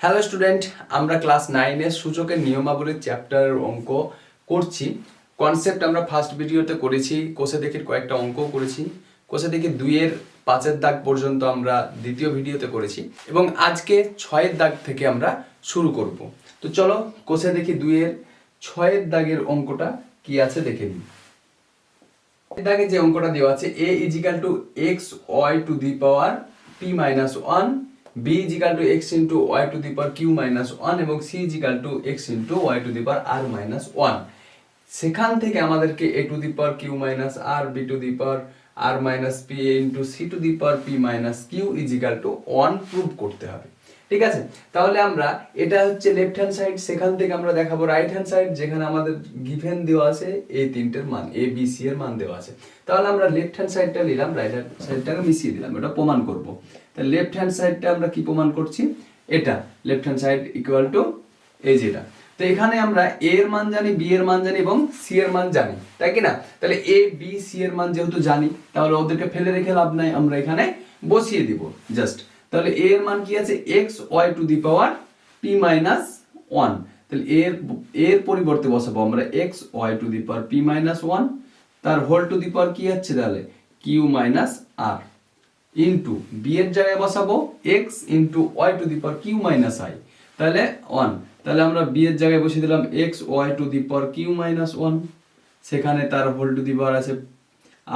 Hello student, আমরা class 9-এর সূচকের নিয়মাবলীর চ্যাপ্টারের অঙ্ক করছি। কনসেপ্ট আমরা ফার্স্ট ভিডিওতে করেছি, কোষে দেখির কয়েকটা অঙ্কও করেছি, কোষে দেখি 2-এর 5-এর দাগ পর্যন্ত আমরা দ্বিতীয় ভিডিওতে করেছি এবং আজকে 6-এর দাগ থেকে আমরা শুরু করব। তো চলো কোষে দেখি 2-এর 6-এর দাগের অঙ্কটা কি আছে দেখে নিই। এই দাগে যে অঙ্কটা দেওয়া আছে a = x y to the power p - 1, b = x into y to the power q - 1 এবং c = x into y to the power r - 1। সেখান থেকে আমাদেরকে a to the power q - r, b to the power r - p into c to the power p - q = 1 prove করতে হবে। ঠিক আছে, তাহলে আমরা এটা হচ্ছে লেফট হ্যান্ড সাইড, সেখান থেকে আমরা দেখাবো রাইট হ্যান্ড সাইড, যেখানে আমাদের গিভেন দেওয়া আছে এই তিনটের মান a b c এর মান দেওয়া আছে। তাহলে আমরা লেফট হ্যান্ড সাইডটা নিলাম, রাইট হ্যান্ড সাইডটাকে মিশিয়ে দিলাম, এটা প্রমাণ করব। তাহলে লেফট হ্যান্ড সাইডটা আমরা কি প্রমাণ করছি, এটা left hand side equal to এই যেটা। তো এখানে আমরা a এর মান জানি, b এর মান জানি এবং c এর মান জানি, তাই কি না? তাহলে a b c এর মান যেহেতু জানি, তাহলে ওদেরকে ফেলে রেখে লাভ নাই, আমরা এখানে বসিয়ে দিব জাস্ট। তাহলে a এর মান কি আছে, x y to the power p - 1। তাহলে এর পরিবর্তে বসাবো আমরা x y to the power p - 1, তার হোল টু দি পাওয়ার কি হচ্ছে তাহলে q - r ইনটু b এর জায়গায় বসাবো x into y to the power q - i, তাহলে 1। তাহলে আমরা b এর জায়গায় বসিয়ে দিলাম x y to the power q - 1, সেখানে তার হোল টু দি পাওয়ার আছে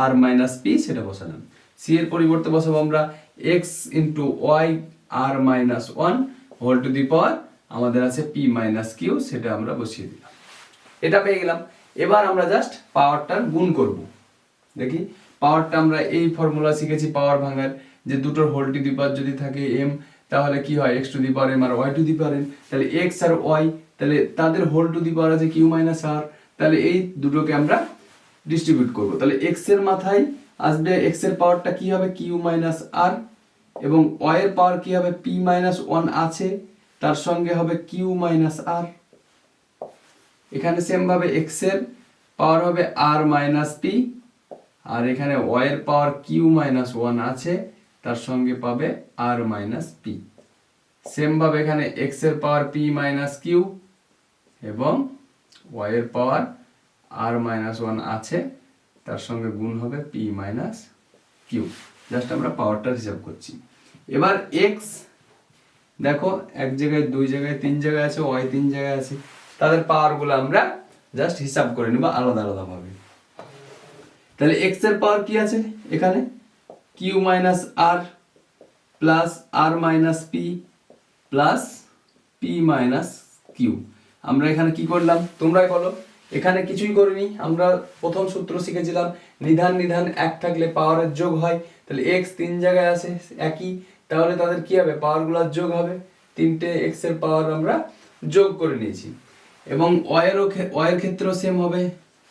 r - p, সেটা বসালাম। c এর পরিবর্তে বসাবো আমরা x into y r - 1 whole to the power আমাদের আছে p - q, সেটা আমরা বসিয়ে দিলাম। এটা পেয়ে গেলাম। এবার আমরা জাস্ট পাওয়ারটার গুণ করব। দেখি পাওয়ারটা আমরা এই ফর্মুলা শিখেছি পাওয়ার ভাঙার, যে দুটোর হোল টু দি পাওয়ার যদি থাকে m, তাহলে কি হয় x to the power m আর y to the power n। তাহলে x আর y, তাহলে তাদের হোল টু দি পাওয়ার আছে q - r, তাহলে এই দুটোকে আমরা ডিস্ট্রিবিউট করব। তাহলে x এর মাথায় আসবে x এর পাওয়ারটা কি হবে q - r এবং y এর পাওয়ার কি হবে p - 1 আছে, তার সঙ্গে হবে q - r। এখানে সেম ভাবে x এর পাওয়ার হবে r - p, আর এখানে y এর পাওয়ার q - 1 আছে, তার সঙ্গে পাবে r - p। সেম ভাবে এখানে x এর পাওয়ার p - q এবং y এর পাওয়ার r - 1 আছে, তার সঙ্গে গুণ হবে p - q। জাস্ট আমরা পাওয়ারটা হিসাব করছি। এবার x দেখো এক জায়গায়, দুই জায়গায়, তিন জায়গায় আছে, y তিন জায়গায় আছে, তাদের পাওয়ারগুলো আমরা জাস্ট হিসাব করে নেব আলাদা আলাদা ভাবে। তাহলে x এর পাওয়ার কি আছে এখানে q - r plus r - p plus p - q। আমরা এখানে কি করলাম তোমরাই বলো, এখানে কিছুই করিনি, আমরা প্রথম সূত্র শিখেছিলাম নিধান নিধান এক থাকলে পাওয়ারের যোগ হয়। তাহলে x তিন জায়গায় আছে একই, তাহলে তাদের কি হবে পাওয়ারগুলোর যোগ হবে, তিনটে x এর পাওয়ার আমরা যোগ করে নিয়েছি। এবং y এর ক্ষেত্রেও সেম হবে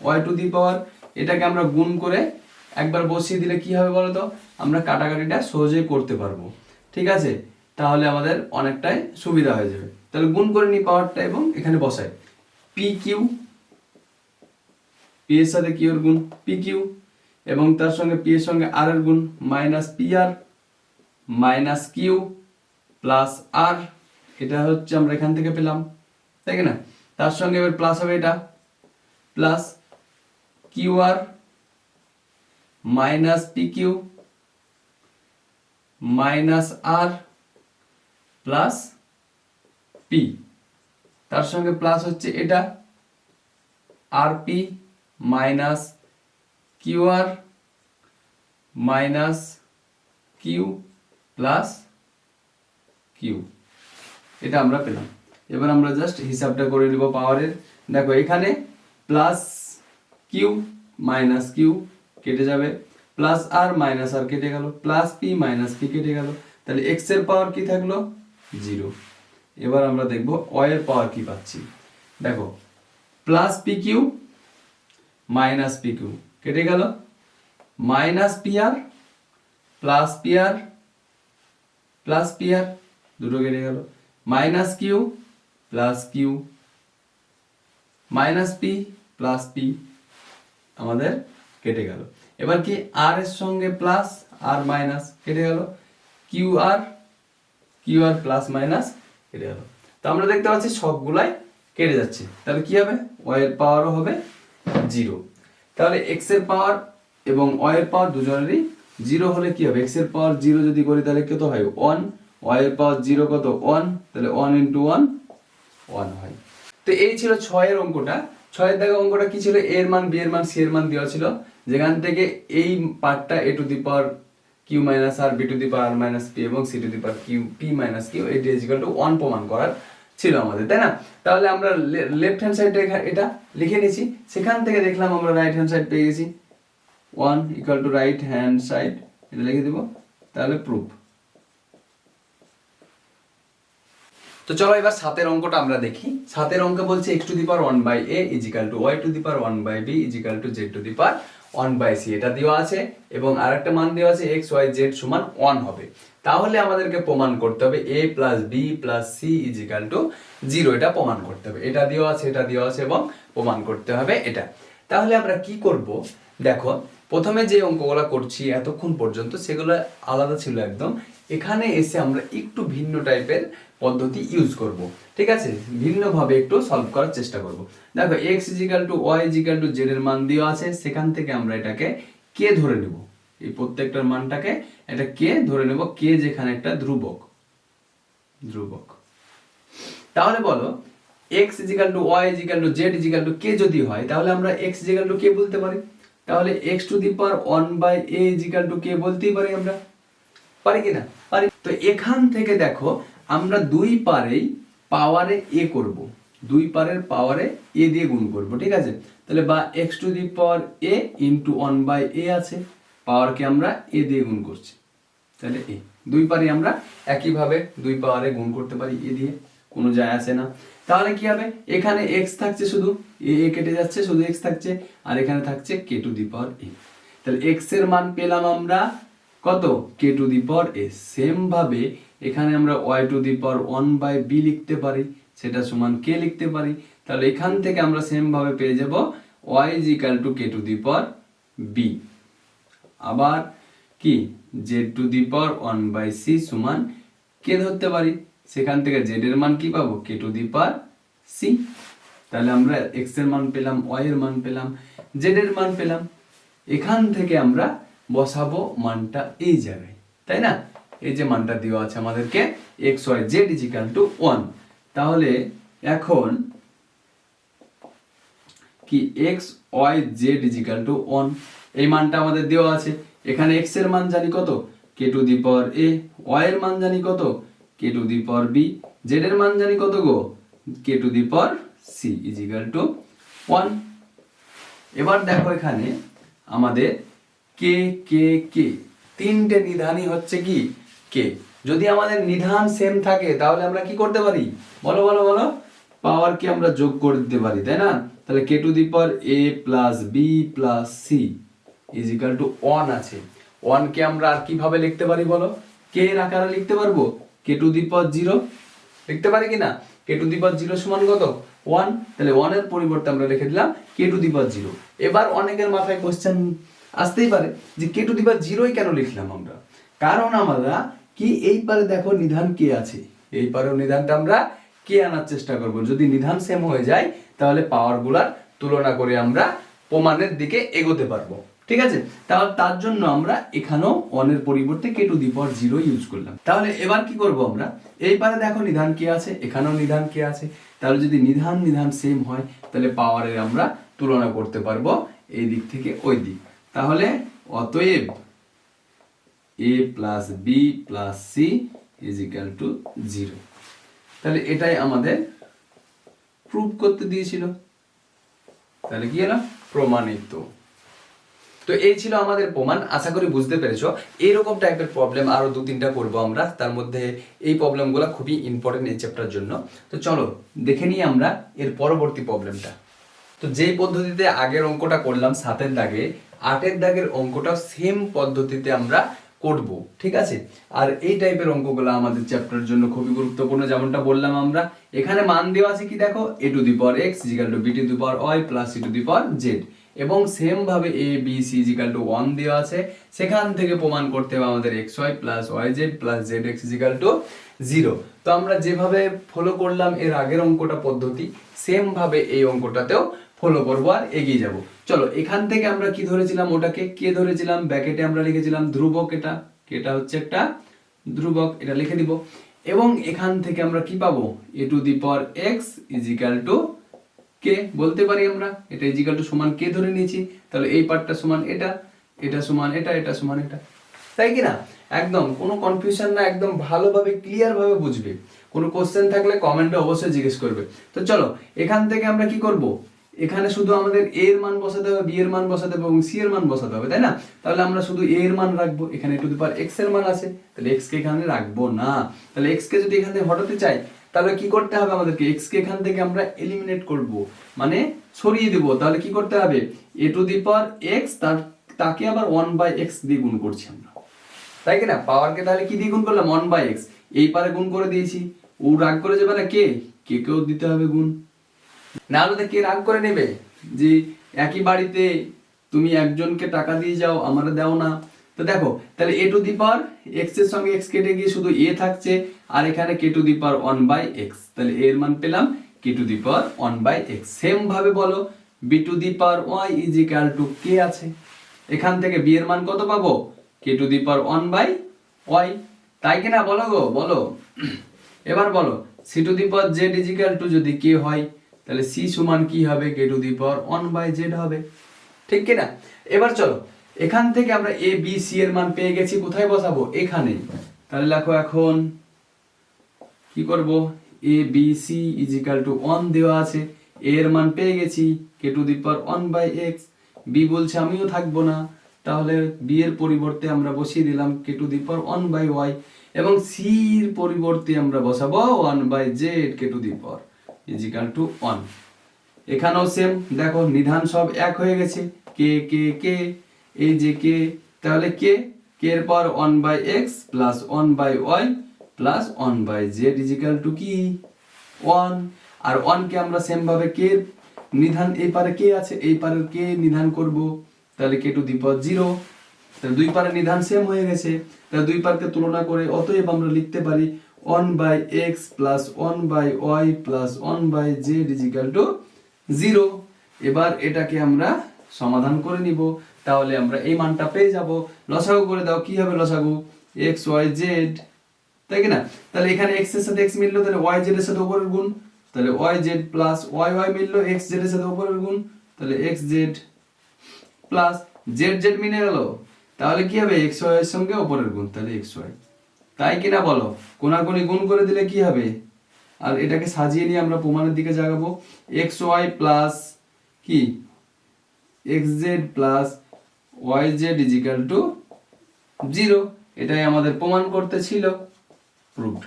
y টু দি পাওয়ার, এটাকে আমরা গুণ করে একবার বসিয়ে দিলে কি হবে বলো তো, আমরা কাটাকাটিটা সহজেই করতে পারবো। ঠিক আছে, তাহলে আমাদের অনেকটাই সুবিধা হয়ে যাবে। তাহলে গুণ করে নিই পাওয়ারটা এবং এখানে বসাই pq, p এর সাথে q এর গুণ pq এবং তার সঙ্গে p এর সঙ্গে r এর গুণ -pr - q প্লাস r, এটা হচ্ছে আমরা এখান থেকে পেলাম, তাই না? তার সঙ্গে এবার প্লাস হবে এটা plus qr -pq - r plus p, তার সঙ্গে প্লাস হচ্ছে এটা rp minus qr minus q plus q, এটা আমরা পেলাম। এবার আমরা জাস্ট হিসাবটা করে নিব পাওয়ারের। দেখো এখানে প্লাস q মাইনাস q কেটে যাবে, প্লাস r মাইনাস r কেটে গেল, প্লাস p মাইনাস p কেটে গেল, তাহলে x এর পাওয়ার কি থাকলো 0। এবার আমরা দেখব y এর পাওয়ার কি পাচ্ছি। দেখো প্লাস pq মাইনাস pq কেটে গেল, minus pr plus pr plus pr দুটো কেটে গেল, minus q plus q minus p plus p আমাদের কেটে গেল। এবার কি r এর সঙ্গে প্লাস আর মাইনাস কেটে গেল, qr প্লাস মাইনাস কেটে গেল। তো আমরা দেখতে পাচ্ছি সবগুলাই কেটে যাচ্ছে, তাহলে কি হবে, y এর পাওয়ারও হবে 0। তাহলে x এর পাওয়ার এবং y এর পাওয়ার দুজনেরই 0 হলে কি হবে, x এর পাওয়ার 0 যদি করি তাহলে কত হয় 1, y এর পাওয়ার 0 কত 1, তাহলে 1 × 1 1 হয়। তো এই ছিল 6 এর অঙ্কটা। 6 এর দাগে অঙ্কটা কি ছিল, a এর মান, b এর মান, c এর মান দেওয়া ছিল, যেখান থেকে এই পার্টটা a to the power q minus r, b two the power r minus p এবং c two the power q p minus q এটা ইকুয়াল টু 1 প্রমাণ করার ছিল আমাদের, তাই না? তাহলে আমরা লেফট হ্যান্ড সাইডে এটা লিখে নিয়েছি, সেখান থেকে দেখলাম আমরা রাইট হ্যান্ড সাইড পেয়ে গেছি, 1 equal to right hand side, এটা লিখে দেব, তাহলে প্রুফ। তো চলো এবার 7 এর অঙ্কটা আমরা দেখি। 7 এর অঙ্ক বলছে x to the power 1/a is equal two y to the power 1/b is equal two z two the power 1/c, এটা দেওয়া আছে এবং আরেকটা মান দেওয়া আছে x y z সমান 1 হবে। তাহলে আমাদেরকে প্রমাণ করতে হবে a plus b plus c is equal two 0, এটা প্রমাণ করতে হবে। এটা দেওয়া আছে, এটা দেওয়া আছে এবং প্রমাণ করতে হবে এটা। তাহলে আমরা কি করব, দেখো প্রথমে যে অঙ্কগুলো করছি এতক্ষণ পর্যন্ত সেগুলো আলাদা ছিল একদম, এখানে এসে আমরা একটু ভিন্ন টাইপের পদ্ধতি ইউজ করব, ঠিক আছে, ভিন্নভাবে একটু সলভ করার চেষ্টা করব। দেখো x y z এর মান দেওয়া আছে, সেখান থেকে আমরা এটাকে k ধরে নেব, এই প্রত্যেকটার মানটাকে এটা k ধরে নেব, k যেখানে একটা ধ্রুবক। তাহলে বলো x y z k যদি হয়, তাহলে আমরা x k বলতে পারি, তাহলে x to the power 1/a k বলতেই পারি আমরা, পারি কিনা, পারি। তো এখান থেকে দেখো আমরা দুই পারেই পাওয়ারে a করব, দুই পারের পাওয়ারে a দিয়ে গুণ করব, ঠিক আছে? তাহলে বা x to the power a into 1/a আছে, পাওয়ারকে আমরা a দিয়ে গুণ করছি, তাহলে a দুই পারে আমরা একইভাবে দুই পাওয়ারে গুণ করতে পারি a দিয়ে, কোনো যায় আসে না। তাহলে কি হবে, এখানে x থাকছে, শুধু a কেটে যাচ্ছে, শুধু x থাকছে, আর এখানে থাকছে k two the power a। তাহলে x এর মান পেলাম আমরা কত, k two the power a। Same ভাবে এখানে আমরা y to the power 1/b লিখতে পারি, সেটা সমান k লিখতে পারি। তাহলে এখান থেকে আমরা সেম ভাবে পেয়ে যাব y is equal two k two the power b। আবার কি, z two the power 1/c সমান k ধরতে পারি, সেখান থেকে z এর মান কি পাবো, k two the power c। তাহলে আমরা x এর মান পেলাম, y এর মান পেলাম, z এর মান পেলাম। এখান থেকে আমরা বসাবো মানটা এই জায়গায়, তাই না? এই যে মানটা দেওয়া আছে আমাদেরকে x y z is equal to 1। তাহলে এখন কি x y z is equal to 1, এই মানটা আমাদের দেওয়া আছে। এখানে x এর মান জানি কত, k two the power a, y এর মান জানি কত, k two the power b, z এর মান জানি কত গো, k two the power c is equal to 1। এবার দেখো এখানে আমাদের k k k তিনটে নিধানই হচ্ছে কি k। যদি আমাদের নিধান সেম থাকে তাহলে আমরা কি করতে পারি, বলো বলো বলো, পাওয়ার কে আমরা যোগ করে দিতে পারি, তাই না? তাহলে k two the power a plus b plus c is equal to 1 আছে। 1 কে আমরা আর কিভাবে লিখতে পারি বলো, k এর আকারে লিখতে পারবো, k টু দি পাওয়ার 0 লিখতে পারি কিনা, k টু দি পাওয়ার 0 সমান কত 1, তাহলে 1 এর পরিবর্তে আমরা লিখে দিলাম k টু দি পাওয়ার 0। এবার অনেকের মাথায় কোশ্চেন আসতেই পারে যে k টু দি পাওয়ার 0 কেন লিখলাম আমরা, কারণ আমরা কি এই পারে দেখো নিধান k আছে, এই পারেও নিধানটা আমরা k আনার চেষ্টা করব। যদি নিধান সেম হয়ে যায় তাহলে পাওয়ারগুলার তুলনা করে আমরা প্রমাণের দিকে এগোতে পারবো, ঠিক আছে? তাহলে তার জন্য আমরা এখানেও 1 এর পরিবর্তে k two the power 0 use করলাম। তাহলে এবার কি করব আমরা, এই পারে দেখো নিধান k আছে, এখানেও নিধান k আছে, তাহলে যদি নিধান সেম হয় তাহলে পাওয়ারের আমরা তুলনা করতে পারবো এই দিক থেকে ওই দিক। তাহলে অতএব a plus b plus c is equal two 0। তাহলে এটাই আমাদের প্রুফ করতে দিয়েছিল, তাহলে কি হলো, প্রমাণিত। তো এই ছিল আমাদের প্রমাণ, আশা করি বুঝতে পেরেছো। এইরকম টাইপের প্রবলেম আরো 2-3টা করবো আমরা, তার মধ্যে এই প্রবলেমগুলো খুবই ইম্পর্টেন্ট এই চ্যাপ্টার জন্য। তো চলো দেখে নিই আমরা এর পরবর্তী প্রবলেমটা। তো যেই পদ্ধতিতে আগের অঙ্কটা করলাম 7 এর দাগে, 8 এর দাগের অঙ্কটাও সেম পদ্ধতিতে আমরা করব, ঠিক আছে? আর এই টাইপের অঙ্কগুলো আমাদের চ্যাপ্টারের জন্য খুবই গুরুত্বপূর্ণ, যেমনটা বললাম আমরা। এখানে মান দেওয়া আছে কি দেখো, a to the power x is equal two b two the power y plus c two the power z, এবং সেম ভাবে a b c is equal to 1 দেওয়া আছে। সেখান থেকে প্রমাণ করতে হবে আমাদের xy plus yz plus zx is equal two 0। তো আমরা যেভাবে ফলো করলাম এর আগের অঙ্কটা পদ্ধতি, সেম ভাবে এই অঙ্কটাতেও ফলো করবো আর এগিয়ে যাব। চলো এখান থেকে আমরা কি ধরেছিলাম, ওটাকে কে ধরেছিলাম, ব্র্যাকেটে আমরা লিখেছিলাম ধ্রুবক, এটা হচ্ছে একটা ধ্রুবক, এটা লিখে দিব। এবং এখান থেকে আমরা কি পাবো, a to the power x is equal to k বলতে পারি আমরা, এটা ইজ ইকাল টু সমান কে ধরে নিয়েছি, তাহলে এই পার্টটা সমান এটা, এটা সমান এটা, এটা সমান এটা, তাই কি না? একদম কোনো কনফিউশন না, একদম ভালোভাবে ক্লিয়ার ভাবে বুঝবে। কোনো কোশ্চেন থাকলে কমেন্টে অবশ্যই জিজ্ঞেস করবে। তো চলো এখান থেকে আমরা কি করব, এখানে শুধু আমাদের a এর মান বসাতে হবে, b এর মান বসাতে হবে এবং c এর মান বসাতে হবে, তাই না? তাহলে আমরা শুধু a এর মান রাখবো, এখানে টু দি পাওয়ার x এর মান আছে, তাহলে x কে এখানে রাখবো না। তাহলে x কে যদি এখানে হটাতে চাই তাহলে কি করতে হবে আমাদেরকে, x কে এখান থেকে আমরা এলিমিনেট করব, মানে সরিয়ে দেব। তাহলে কি করতে হবে, a to the power x তাকে আবার 1/x দিয়ে গুণ করছি আমরা, তাই কি না? পাওয়ারকে তাহলে কি দিয়ে গুণ করলাম, 1/x, এই পারে গুণ করে দিয়েছি। ও রাগ করে যাবে না, কে কেও দিতে হবে গুণ, না হলে কে রাগ করে নেবে যে একই বাড়িতে তুমি একজনকে টাকা দিয়ে যাও আমারে দাও না। তো দেখো তাহলে a to the power x এর সঙ্গে x কেটে গিয়ে শুধু a থাকছে, আর এখানে k two the power 1/x, তাহলে a এর মান পেলাম k two the power 1/x। Same ভাবে বলো b two the power y is equal two k আছে, এখান থেকে b এর মান কত পাবো, k two the power 1/y, তাই কি না? বলো গো বলো। এবার বলো c two the power z is equal two যদি k হয় তাহলে c সমান কি হবে, k two the power 1/z হবে, ঠিক কি না? এবার চলো এখান থেকে আমরা a b c এর মান পেয়ে গেছি, কোথায় বসাবো, এখানেই। তাহলে দেখো এখন কি করব, a b c is equal to 1 দেওয়া আছে, a এর মান পেয়ে গেছি k two the power 1/x, b বলছে আমিও থাকবো না, তাহলে b এর পরিবর্তে আমরা বসিয়ে দিলাম k two the power 1/y, এবং c এর পরিবর্তে আমরা বসাবো 1/z k two the power is equal to 1। এখানেও সেম, দেখো নিধান সব এক হয়ে গেছে, কে কে কে, এই যে কে, তাহলে কে এর পাওয়ার 1/x plus 1/y plus 1/z is equal two কি 1। আর 1 কে আমরা সেম ভাবে কে নিধান, এই পারে কে আছে, এই পারে কে নিধান করব, তাহলে k টু দি পাওয়ার 0, তাহলে দুই পারে নিধান সেম হয়ে গেছে, তাহলে দুই পারকে তুলনা করে অতএব আমরা লিখতে পারি 1/x plus 1/y plus 1/z is equal two 0। এবার এটাকে আমরা সমাধান করে নিব, তাহলে আমরা এই মানটা পেয়ে যাব। লসাগু করে দাও, কি হবে লসাগু, x y z, তাই কি না? তাহলে এখানে x এর সাথে x মিললো, তাহলে y z এর সাথে উপরের গুণ, তাহলে y z plus y y মিললো x z এর সাথে উপরের গুণ, তাহলে x z plus z z মিলে গেল, তাহলে কি হবে x y এর সঙ্গে উপরের গুণ, তাহলে x y, তাই কি না বলো? কোনাকুনি গুণ করে দিলে কি হবে, আর এটাকে সাজিয়ে নিয়ে আমরা প্রমাণের দিকে যাবো, xy প্লাস কি xz plus yz is equal two 0, এটাই আমাদের প্রমাণ করতে ছিল, প্রুভড।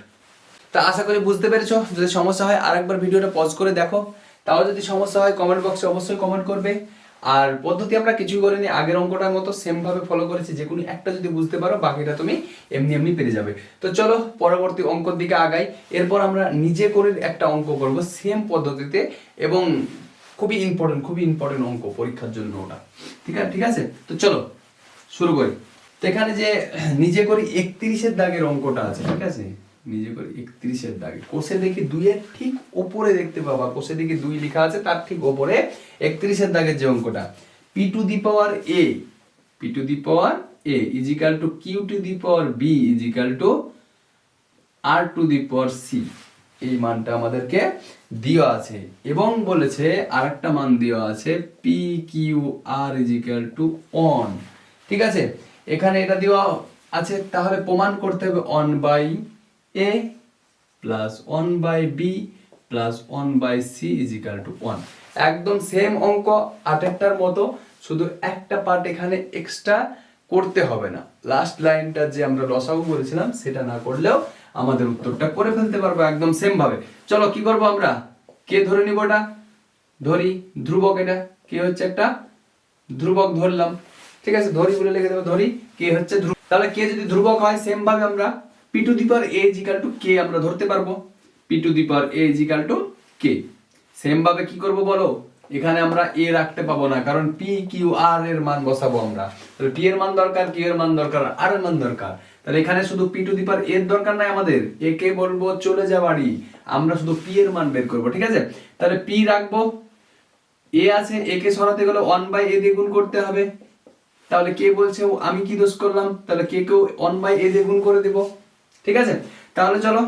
তা আশা করি বুঝতে পেরেছো। যদি সমস্যা হয় আরেকবার ভিডিওটা পজ করে দেখো, তাও যদি সমস্যা হয় কমেন্ট বক্সে অবশ্যই কমেন্ট করবে। আর পদ্ধতি আমরা কিছুই করিনি, আগের অঙ্কটার মতো সেম ভাবে ফলো করেছি, যে কোনো একটা যদি বুঝতে পারো বাকিটা তুমি এমনি এমনি পেরে যাবে। তো চলো পরবর্তী অঙ্কর দিকে আগাই। এরপর আমরা নিজে করে একটা অঙ্ক করব সেম পদ্ধতিতে, এবং খুবই ইম্পর্টেন্ট অঙ্ক পরীক্ষার জন্য ওটা, ঠিক আছে? তো চলো শুরু করি। তো এখানে যে নিজে করি 31-এর দাগের অঙ্কটা আছে, ঠিক আছে? নিজে করে 31-এর দাগে কোষে দেখি 2 এর ঠিক উপরে দেখতে পাবা, কোষে দেখি 2 লেখা আছে, তার ঠিক উপরে 31-এর দাগের যে অঙ্কটা, p two the power a is equal two q two the power b is equal two r two the power c, এই মানটা আমাদেরকে দেওয়া আছে। এবং বলেছে আরেকটা মান দেওয়া আছে p q r is equal to 1, ঠিক আছে? এখানে এটা দেওয়া আছে, তাহলে প্রমাণ করতে হবে 1/a plus 1/b plus 1/c is equal to 1। একদম সেম অঙ্ক 8-টার মতো, শুধু একটা পার্ট এখানে এক্সট্রা করতে হবে না, লাস্ট লাইনটা যে আমরা লসাগু করেছিলাম সেটা না করলেও আমাদের উত্তরটা করে ফেলতে পারবো একদম সেম ভাবে। চলো কি করবো আমরা, কে ধরে নিব, ওটা ধরি ধ্রুবক, এটা কে হচ্ছে একটা ধ্রুবক ধরলাম, ঠিক আছে? ধরি বলে লিখে দেবো, ধরি কে হচ্ছে ধ্রুবক। তাহলে কে যদি ধ্রুবক হয় সেম ভাবে আমরা p two the power a is equal two k আমরা ধরতে পারবো, p two the power a is equal two k। Same ভাবে কি করব বলো, এখানে আমরা a রাখতে পাবো না, কারণ p q r এর মান বসাবো আমরা, তাহলে p এর মান দরকার, q এর মান দরকার, r এর মান দরকার, তাহলে এখানে শুধু পি টু দি পাওয়ার এর দরকার নাই আমাদের, এ কে বলবো চলে যা বাড়ি, আমরা শুধু পি এর মান বের করবো, ঠিক আছে। তাহলে পি রাখবো, এ আছে, এ কে সরাতে গেলে 1/a দিয়ে গুণ করতে হবে, তাহলে কে বলছে আমি কি দোষ করলাম, তাহলে কে কেও 1/a দিয়ে গুণ করে দিব, ঠিক আছে। তাহলে চলো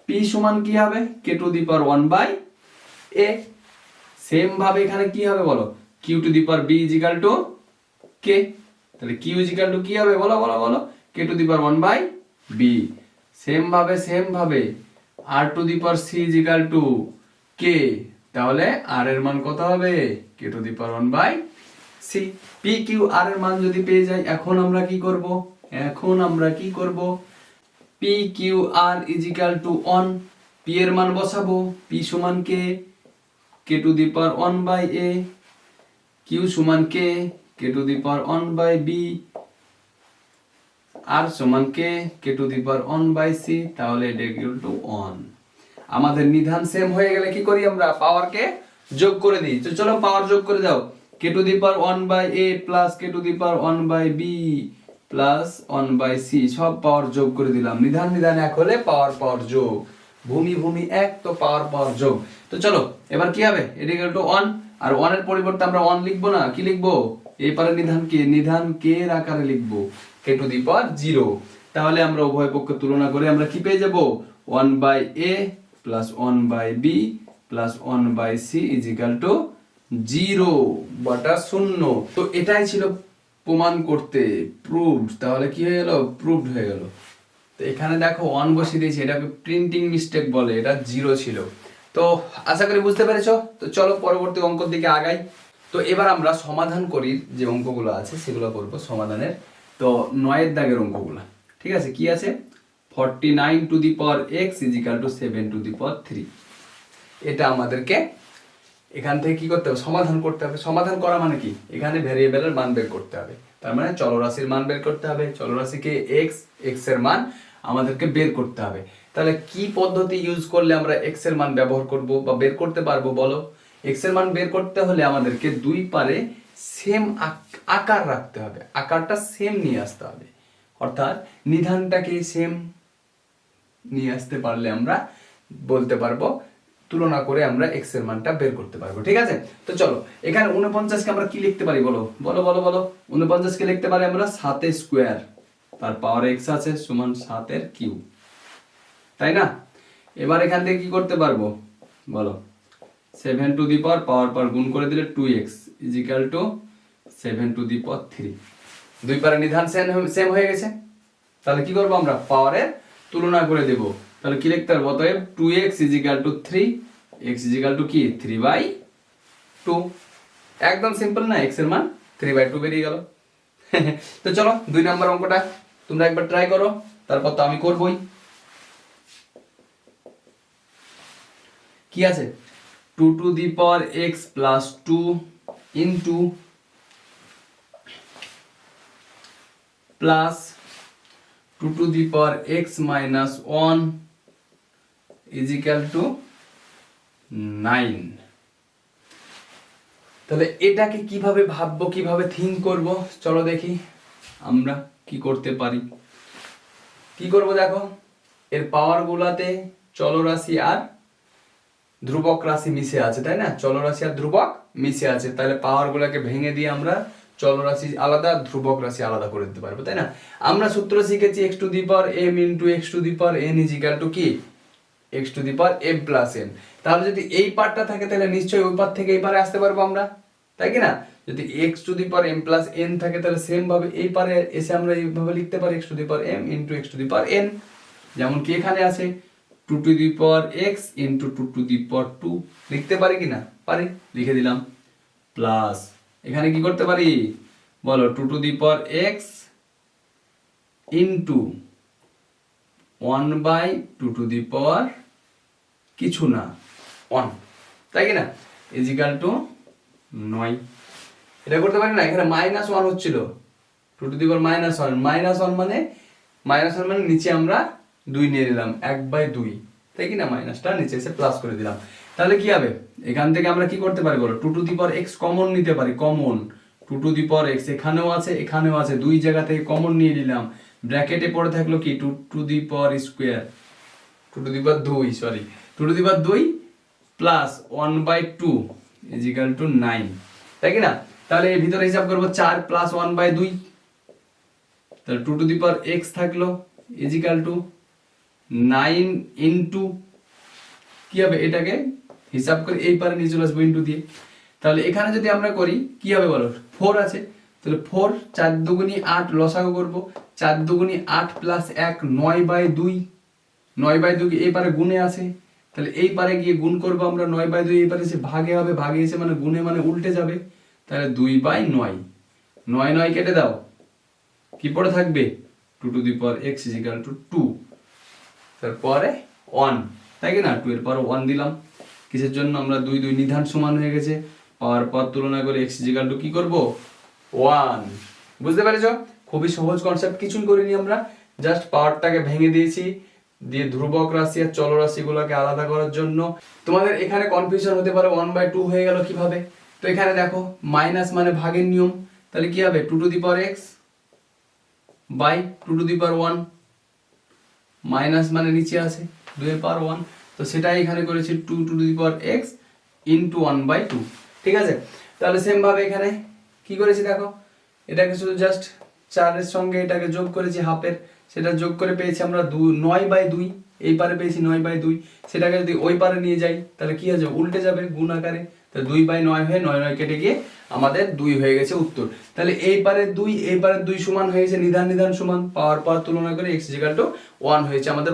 পি সমান কি হবে, k to the power 1/a। Same ভাবে এখানে কি হবে বলো, q to the power b is equal to k, তাহলে কিউ ইজ ইকুয়াল টু কি হবে বলো বলো বলো, কে to the power 1/b। Same ভাবে r to the power c is equal to k, তাহলে আর এর মান কত হবে, k to the power 1/c। P q r এর মান যদি পেয়ে যাই, এখন আমরা কি করব, p q r is equal to 1, p এর মান বসাবো, পি সমান কে, কে to the power 1/a, Q সমান কে টু দি পাওয়ার 1/b, আর সমান কে টু দি পাওয়ার 1/c, তাহলে এটা ইকুয়াল টু 1। আমাদের নিধান সেম হয়ে গেলে কি করি আমরা, পাওয়ার কে যোগ করে দিই। তো চলো পাওয়ার যোগ করে দাও, k to the power 1/a plus k to the power 1/b plus 1/c, সব পাওয়ার যোগ করে দিলাম। নিধান এক হলে পাওয়ার যোগ, ভূমি এক, তো পাওয়ার যোগ। তো চলো এবার কি হবে, এটা ইকুয়াল টু 1, আর 1 এর পরিবর্তে আমরা 1 লিখবো না, কি লিখবো, এই পারে নিধান কে এর আকারে লিখবো, কে টু দি পাওয়ার 0। তাহলে আমরা উভয় পক্ষ তুলনা করে আমরা কি পেয়ে যাব, 1/a plus 1/b plus 1/c is equal two 0/0। তো এটাই ছিল প্রমাণ করতে, প্রুভড। তাহলে কি হয়ে গেল, প্রুভড হয়ে গেল। তো এখানে দেখো 1 বসিয়ে দিয়েছি, এটাকে প্রিন্টিং মিস্টেক বলে, এটা 0 ছিল। তো আশা করি বুঝতে পেরেছো। তো চলো পরবর্তী অঙ্কের দিকে আগাই। তো এবার আমরা সমাধান করি, যে অঙ্কগুলো আছে সেগুলো করব সমাধানের। তো 9 দাগের অঙ্কগুলো, ঠিক আছে, কি আছে, 49 to the power x is equal to 7 to the power 3। এটা আমাদেরকে এখান থেকে কি করতে হবে, সমাধান করতে হবে। সমাধান করা মানে কি, এখানে ভেরিয়েবলের মান বের করতে হবে, তার মানে চলরাশির মান বের করতে হবে। চলরাশিকে x এর মান আমাদেরকে বের করতে হবে। তাহলে কি পদ্ধতি ইউজ করলে আমরা x এর মান ব্যবহার করব বা বের করতে পারবো বলো। x এর মান বের করতে হলে আমাদেরকে দুই পারে সেম আকার রাখতে হবে, আকারটা সেম নিয়ে আসতে হবে, অর্থাৎ নিধানটাকে সেম নিয়ে আসতে পারলে আমরা বলতে পারবো, তুলনা করে আমরা x এর মানটা বের করতে পারবো, ঠিক আছে। তো চলো এখানে 49 কে আমরা কি লিখতে পারি বলো বলো বলো বলো 49 কে লিখতে পারি আমরা 7 এর স্কয়ার, তার পাওয়ার x আছে সমান 7 এর কিউব, তাই না। এবার এখান থেকে কি করতে পারবো বলো, 7 টু দি পাওয়ার গুণ করে দিলে 2x is equal to 7 to the power 3। দুই পারে নিধান সেম হয়ে গেছে। তাহলে কি করবো আমরা, পাওয়ারের তুলনা করে দেব। তাহলে কি লিখতে পারবো, অতএব 2x is equal two 3, x is equal two কি 3/2। একদম সিম্পল না, x এর মান 3/2 বেরিয়ে গেল। তো চলো 2 নম্বর অঙ্কটা তোমরা একবার ট্রাই করো, তারপর তো আমি করবই। কি আছে, 2 to the power x plus 2 into plus 2 to the power x minus 1 is equal two 9। তাহলে এটাকে কিভাবে ভাববো, কিভাবে থিঙ্ক করব, চলো দেখি আমরা কি করতে পারি। কি করব দেখো, এর পাওয়ার গুলাতে চলরাশি আর ধ্রুবক রাশি মিশে আছে, তাই না, চলরাশি আর ধ্রুবক মিশে আছে। তাহলে পাওয়ার গুলাকে ভেঙে দিয়ে আমরা চলরাশি আলাদা ধ্রুবক রাশি আলাদা করে দিতে পারবো, তাই না। আমরা সূত্র শিখেছি x to the power m into x to the power n is equal two কি x to the power m plus n। তাহলে যদি এই পার্টটা থাকে তাহলে নিশ্চয়ই ওই পার্ট থেকে এই পারে আসতে পারবো আমরা, তাই কি না। যদি x to the power m plus n থাকে তাহলে সেম ভাবে এই পারে এসে আমরা এইভাবে লিখতে পারি x to the power m into x to the power n, যেমন কি এখানে আছে 2 to the power x into 2 to the power 2 লিখতে পারি কি না, পারি, লিখে দিলাম। প্লাস এখানে কি করতে পারি বলো, 2 to the power x into 1/2 to the power কিছু না 1, তাই কি না, ইজ ইকুয়াল টু 9। এটা করতে পারি না, এখানে -1 হচ্ছিল, 2 টু দি পাওয়ার -1 মানে নিচে আমরা 2 নিয়ে নিলাম 1/2, তাই কি না, মাইনাসটা নিচে এসে প্লাস করে দিলাম। তাহলে কি হবে, এখান থেকে আমরা কি করতে পারি বলো, 2 to the power x common নিতে পারি, common 2 to the power x এখানেও আছে দুই জায়গা থেকে কমন নিয়ে নিলাম, ব্র্যাকেটে পড়ে থাকলো কি two to the power square, two to the power 2, sorry, two to the power 2 plus 1/2 is equal to 9, তাই কি না? তাহলে এর ভিতরে হিসাব করবো 4 প্লাস 1/2, তাহলে two to the power x থাকলো ইজ ইকাল টু 9 ইন্টু কি হবে, এটাকে হিসাব করে এই পারে নিয়ে চলে আসবো ইন্টু দিয়ে। তাহলে এখানে যদি আমরা করি কি হবে বলো, 4 আছে, তাহলে 4, 4 দুগুনি 8 লসাগু করবো, 4 দুগুনি 8 প্লাস 1 9/2, 9/2 এই পারে গুণে আছে, তাহলে এই পারে গিয়ে গুণ করবো আমরা 9/2, এই পারে এসে ভাগে হবে, ভাগে এসে মানে গুণে মানে উল্টে যাবে, তাহলে 2/9, 9 9 কেটে দাও, কি পড়ে থাকবে two to the power x is equal to 2, তারপরে 1, তাই কি না? 2 এর পাওয়ার 1 দিলাম, কিসের জন্য? আমরা 2 2 নিধান সমান হয়ে গেছে, পাওয়ার পর তুলনা করে x ইজ ইকুয়াল টু কি করব 1, বুঝতে পেরেছো? খুবই সহজ কনসেপ্ট, কিছুই করিনি আমরা, জাস্ট পাওয়ারটাকে ভেঙে দিয়েছি, দিয়ে ধ্রুবক রাশি আর চলরাশিগুলোকে আলাদা করার জন্য। তোমাদের এখানে কনফিউশন হতে পারে 1/2 হয়ে গেল কিভাবে, তো এখানে দেখো মাইনাস মানে ভাগের নিয়ম, তাহলে কি হবে two to the power x by two to the power 1, minus মানে নিচে আছে 2 এর পাওয়ার 1, তো সেটাই এখানে করেছি 2 to the power x into 1/2, ঠিক আছে? তাহলে সেম ভাবে এখানে কি করেছি দেখো, এটাকে শুধু জাস্ট 4 এর সঙ্গে এটাকে যোগ করেছি হাফের, সেটা যোগ করে পেয়েছি আমরা 9/2, এই পারে পেয়েছি 9/2, সেটাকে যদি ওই পারে নিয়ে যাই তাহলে কি হবে, উল্টে যাবে গুণ আকারে, তাহলে 2/9 হয়ে 9 9 কেটে গিয়ে আমাদের 2 হয়ে গেছে উত্তর। তাহলে এই পারে 2 এই পারে 2 সমান হয়েছে, নিধান নিধান সমান, পাওয়ার তুলনা করে x ইকুয়াল টু 1 হয়েছে আমাদের